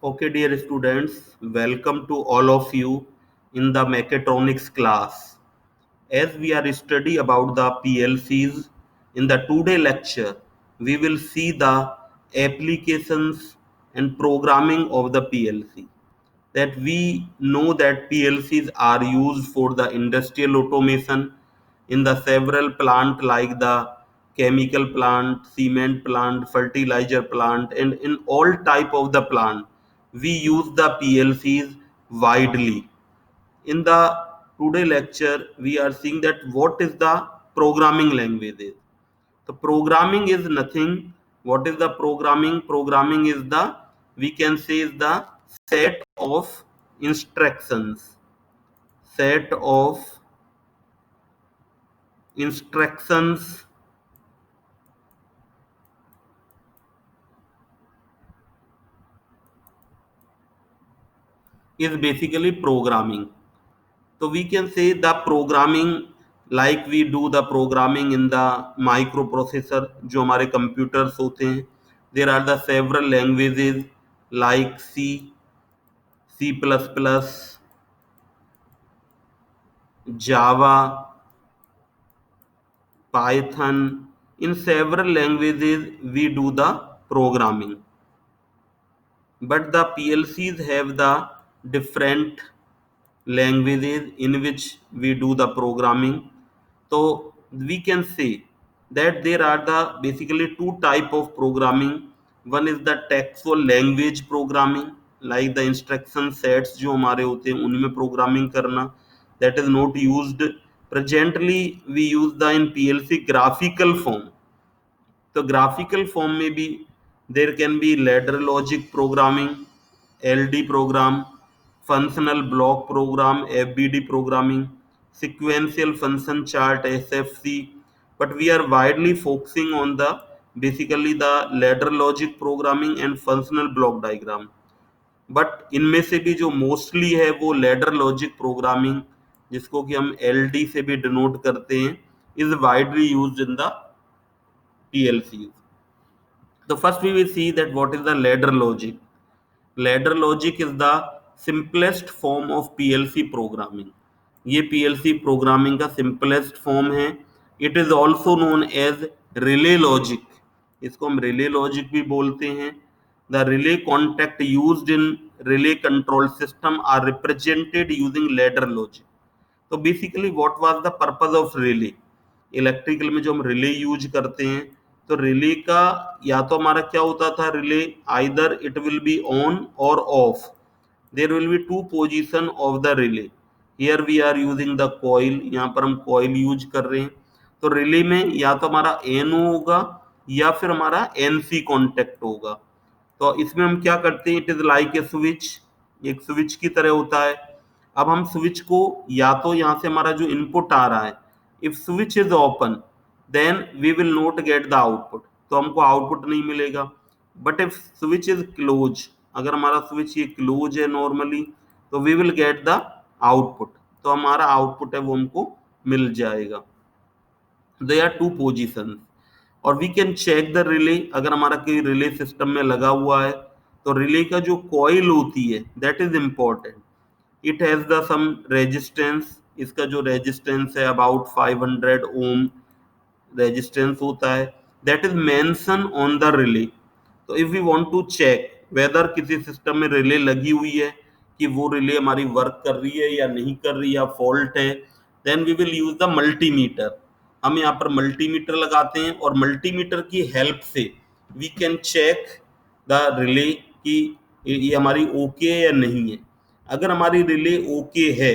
Okay, dear students, welcome to all of you in the mechatronics class. As we are study about the PLCs in the today lecture, we will see the applications and programming of the PLC. That we know that PLCs are used for the industrial automation in the several plant like the chemical plant, cement plant, fertilizer plant, and in all type of the plant we use the PLCs widely. In the today lecture we are seeing that what is the programming languages. The programming is nothing. What is the programming is the, we can say, is the set of instructions, set of instructions is basically programming. So we can say the programming, like we do the programming in the microprocessor जो हमारे computers होते हैं. There are the several languages like C++, Java, Python. In several languages we do the programming, but the PLCs have the different languages in which we do the programming. So we can say that there are the basically two type of programming. One is the textual language programming, like the instruction sets जो हमारे होते हैं उनमें programming करना, that is not used presently. We use the in PLC graphical form. तो graphical form में भी there can be ladder logic programming, LD program, functional block program, FBD programming, sequential function chart, SFC. But we are widely focusing on the basically the ladder logic programming and functional block diagram. But इनमें से भी जो mostly है वो ladder logic programming, जिसको कि हम LD से भी डिनोट करते हैं, is widely used in the PLCs. So first we will see that what is the ladder logic. Ladder logic is the simplest form of PLC programming. ये PLC programming का simplest form है. It is also known as relay logic. इसको हम relay logic भी बोलते हैं. The relay contact used in relay control system are represented using ladder logic. तो basically what was the purpose of relay. Electrical में जो हम रिले यूज करते हैं, तो रिले का या तो हमारा क्या होता था, relay either it will be on और off. There will be two position of the relay. Here we are using the coil, यहाँ पर हम कॉइल यूज कर रहे हैं. तो रिले में या तो हमारा NO होगा या फिर हमारा NC कॉन्टेक्ट होगा. तो इसमें हम क्या करते हैं, it is like a switch, एक स्विच की तरह होता है. अब हम स्विच को या तो यहाँ से हमारा जो इनपुट आ रहा है, if switch is open then we will not get the output, तो हमको आउटपुट नहीं मिलेगा. But if switch is close, अगर हमारा स्विच ये क्लोज है नॉर्मली, तो we will get the output, तो हमारा आउटपुट है वो हमको मिल जाएगा. They are two position. और we can check the relay. अगर हमारा कोई रिले सिस्टम में लगा हुआ है, तो रिले का जो कॉइल होती है that is important. It has the some resistance. इसका जो रेजिस्टेंस है अबाउट 500 ओम रेजिस्टेंस होता है, that is mention on the relay. तो if we want to check whether किसी सिस्टम में रिले लगी हुई है कि वो रिले हमारी वर्क कर रही है या नहीं कर रही, या फॉल्ट है, then we will use the multimeter. हम यहाँ पर मल्टीमीटर लगाते हैं और मल्टीमीटर की हेल्प से we can check the relay कि ये हमारी ओके है या नहीं है. अगर हमारी रिले ओके है,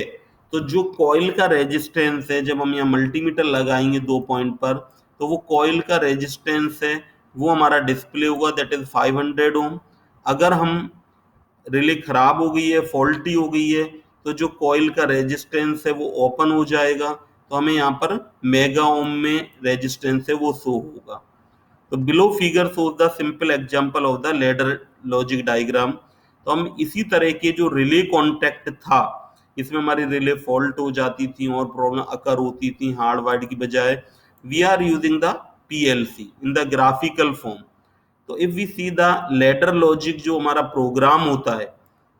तो जो कॉइल का रेजिस्टेंस है, जब हम यहाँ मल्टीमीटर लगाएंगे 2 पॉइंट पर, तो वो कॉइल का रेजिस्टेंस है वो हमारा डिस्प्ले होगा, दैट इज 500 ओम. अगर हम रिले खराब हो गई है, फॉल्टी हो गई है, तो जो कॉइल का रेजिस्टेंस है वो ओपन हो जाएगा, तो हमें यहाँ पर मेगा ओम में रेजिस्टेंस है वो शो होगा. तो below figure shows the simple example of the ladder logic diagram. तो हम इसी तरह के जो रिले कॉन्टेक्ट था, इसमें हमारी रिले फॉल्ट हो जाती थी और प्रॉब्लम अकर होती थी हार्ड वाइड की बजाय, we are using the PLC in the graphical form. तो if we see the ladder logic जो हमारा प्रोग्राम होता है,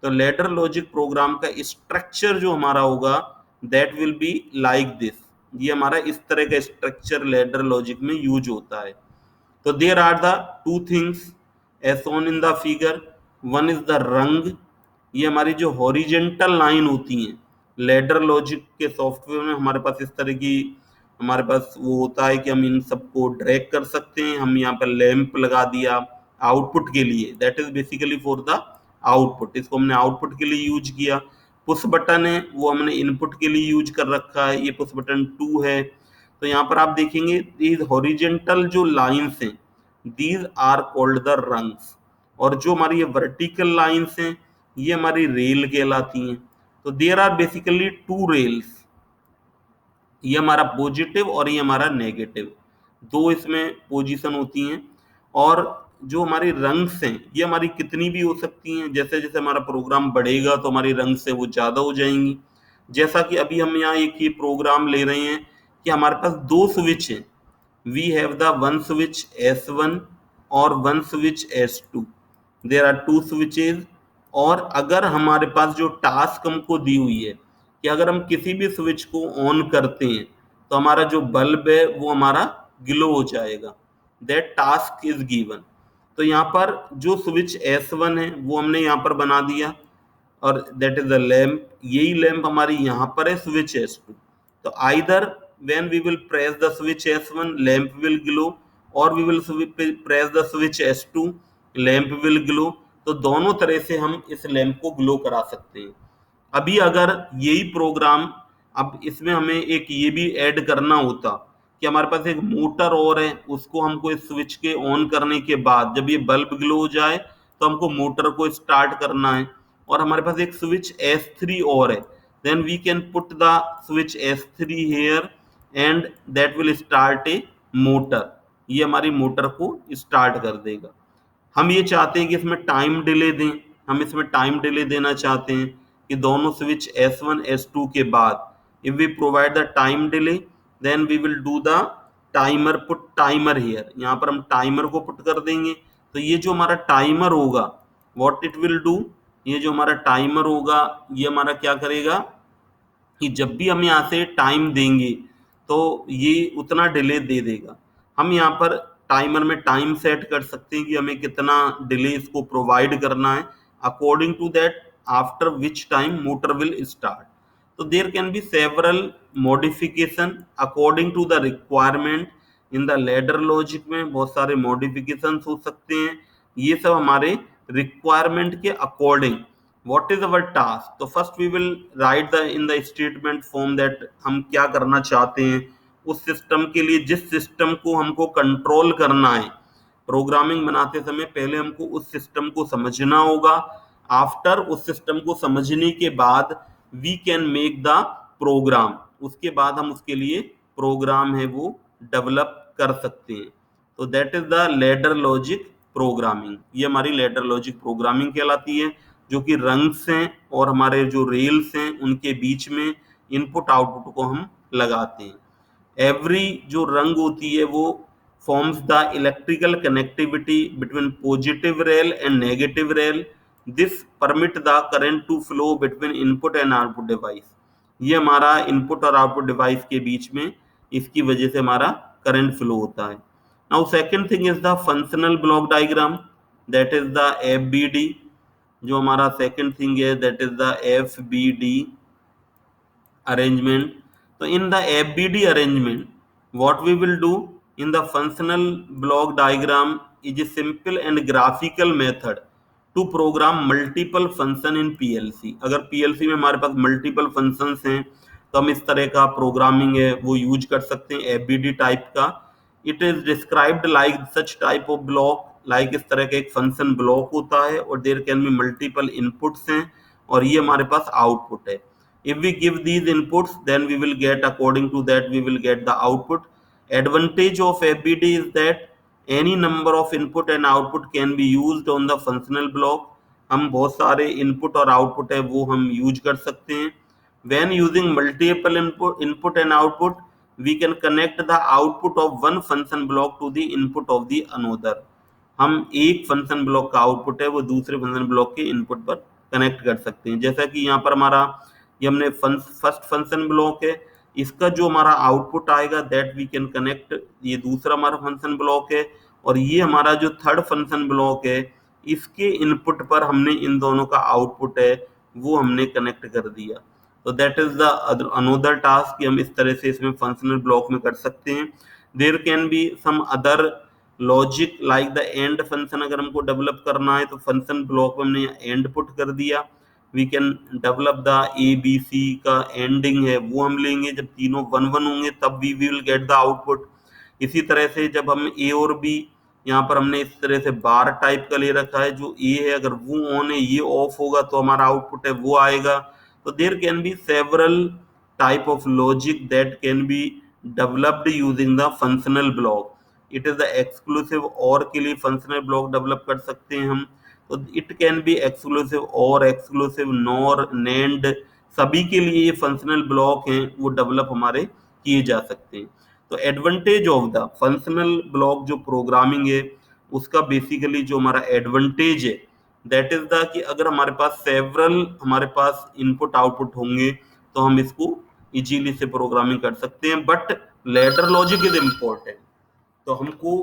तो लैडर लॉजिक प्रोग्राम का स्ट्रक्चर जो हमारा होगा that will be like this. ये हमारा इस तरह का स्ट्रक्चर लैडर लॉजिक में यूज होता है। तो there are the two things as shown in the figure. One is the rung, ये हमारी जो हॉरिजेंटल लाइन होती हैं लैडर लॉजिक के सॉफ्टवेयर में हमारे पास इस तरह की हमारे पास वो होता है कि हम इन सबको ड्रैग कर सकते हैं। हम यहाँ पर लैंप लगा दिया आउटपुट के लिए, that is basically for the output, इसको हमने आउटपुट के लिए यूज किया। पुश बटन है वो हमने इनपुट के लिए यूज कर रखा है, ये पुश बटन 2 है। तो यहाँ पर आप देखेंगे दीज हॉरिजेंटल जो लाइंस हैं these are called the rungs, और जो हमारी ये वर्टिकल लाइंस हैं ये हमारी रेल कहलाती हैं। तो there are basically two rails, ये हमारा पॉजिटिव और ये हमारा नेगेटिव, दो इसमें पोजीशन होती हैं। और जो हमारी रंग्स हैं ये हमारी कितनी भी हो सकती हैं, जैसे जैसे हमारा प्रोग्राम बढ़ेगा तो हमारी रंग से वो ज़्यादा हो जाएंगी। जैसा कि अभी हम यहाँ एक ये प्रोग्राम ले रहे हैं कि हमारे पास दो स्विच हैं, we have the one switch S1 और one switch S2, there are two switches. और अगर हमारे पास जो टास्क हमको दी हुई है कि अगर हम किसी भी स्विच को ऑन करते हैं तो हमारा जो बल्ब है वो हमारा ग्लो हो जाएगा, दैट टास्क इज गिवन। तो यहाँ पर जो स्विच S1 है वो हमने यहाँ पर बना दिया, और दैट इज द लैंप, यही लैंप हमारी यहाँ पर है स्विच S2। तो either when we will press the switch S1 lamp will glow, और we will press the switch S2 lamp will glow. तो दोनों तरह से हम इस लैंप को ग्लो करा सकते हैं। अभी अगर यही प्रोग्राम, अब इसमें हमें एक ये भी ऐड करना होता कि हमारे पास एक मोटर और है, उसको हमको इस स्विच के ऑन करने के बाद जब ये बल्ब ग्लो हो जाए तो हमको मोटर को स्टार्ट करना है, और हमारे पास एक स्विच S3 और है, then we can put the switch S3 here and that will start a motor, ये हमारी मोटर को स्टार्ट कर देगा। हम ये चाहते हैं कि इसमें टाइम डिले दें, हम इसमें टाइम डिले देना चाहते हैं कि दोनों स्विच S1 S2 के बाद if we provide the time delay then we will do the timer, put timer here, यहाँ पर हम टाइमर को पुट कर देंगे। तो ये जो हमारा टाइमर होगा व्हाट इट विल डू, ये जो हमारा टाइमर होगा ये हमारा क्या करेगा कि जब भी हम यहाँ से टाइम देंगे तो ये उतना डिले दे देगा। हम यहाँ पर टाइमर में टाइम सेट कर सकते हैं कि हमें कितना डिले इसको प्रोवाइड करना है, according to that after which time motor will start. तो there can be several modification according to the requirement. In the ladder logic में बहुत सारे मॉडिफिकेशन हो सकते हैं, ये सब हमारे रिक्वायरमेंट के according. what is our task, तो first we will write the in the statement form that हम क्या करना चाहते हैं उस सिस्टम के लिए, जिस सिस्टम को हमको कंट्रोल करना है। प्रोग्रामिंग बनाते समय पहले हमको उस सिस्टम को समझना होगा, आफ्टर उस सिस्टम को समझने के बाद we can make the program, उसके बाद हम उसके लिए प्रोग्राम है वो डेवलप कर सकते हैं। तो that is the ladder logic programming, ये हमारी लैडर लॉजिक प्रोग्रामिंग कहलाती है, जो कि रंग्स हैं और हमारे जो रेल्स हैं उनके बीच में इनपुट आउटपुट को हम लगाते हैं। एवरी जो रंग होती है वो forms the electrical connectivity between positive rail and negative rail, this permit the current to flow between input and output device, ये हमारा इनपुट और आउटपुट डिवाइस के बीच में इसकी वजह से हमारा करंट फ्लो होता है। Now second thing is the functional block diagram, that is the FBD, जो हमारा सेकंड थिंग है that is the FBD arrangement. तो in the FBD arrangement what we will do in the functional block diagram is a simple and graphical method to program multiple function in PLC। अगर PLC में हमारे पास multiple functions हैं तो हम इस तरह का प्रोग्रामिंग है वो यूज कर सकते हैं FBD टाइप का। It is described like such type of block, like इस तरह का एक फंक्शन ब्लॉक होता है और there can be multiple inputs हैं और ये हमारे पास आउटपुट है। If we give these inputs then we will get, according to that we will get the output। Advantage of FBD is that any number of input and output can be used on the functional block। हम बहुत सारे input और output है वो हम use कर सकते हैं। When using multiple input and output we can connect the output of one function block to the input of the another। हम एक फंक्शन ब्लॉक का आउटपुट है वो दूसरे फंक्शन ब्लॉक के इनपुट पर कनेक्ट कर सकते हैं। जैसा कि यहाँ पर हमारा ये हमने फर्स्ट फंक्शन ब्लॉक है, इसका जो हमारा आउटपुट आएगा दैट वी कैन कनेक्ट, ये दूसरा हमारा फंक्शन ब्लॉक है, और ये हमारा जो थर्ड फंक्शन ब्लॉक है इसके इनपुट पर हमने इन दोनों का आउटपुट है वो हमने कनेक्ट कर दिया। तो that is the another task कि हम इस तरह से इसमें फंक्शनल ब्लॉक में कर सकते हैं। There can be some other logic like the AND function, अगर हमको डेवलप करना है तो फंक्शन ब्लॉक में हमने एंड पुट कर दिया। We can develop the A B C का एंडिंग है वो हम लेंगे, जब तीनों 1 1 होंगे तब we will get the output. इसी तरह से जब हम ए और बी, यहाँ पर हमने इस तरह से बार टाइप का ले रखा है, जो ए है अगर वो ऑन है ये ऑफ होगा तो हमारा आउटपुट है वो आएगा। तो there can be several type of logic that can be developed using the functional block. It is the exclusive OR के लिए फंक्शनल ब्लॉक डेवलप कर सकते हैं हम। तो इट कैन बी एक्सक्लूसिव और, एक्सक्लूसिव नॉर, नेंड, सभी के लिए ये फंक्शनल ब्लॉक हैं वो डेवलप हमारे किए जा सकते हैं। तो advantage of the functional block जो प्रोग्रामिंग है उसका बेसिकली जो हमारा एडवांटेज है दैट इज द कि अगर हमारे पास सेवरल हमारे पास इनपुट आउटपुट होंगे तो हम इसको इजीली से प्रोग्रामिंग कर सकते हैं। But ladder logic is important, तो हमको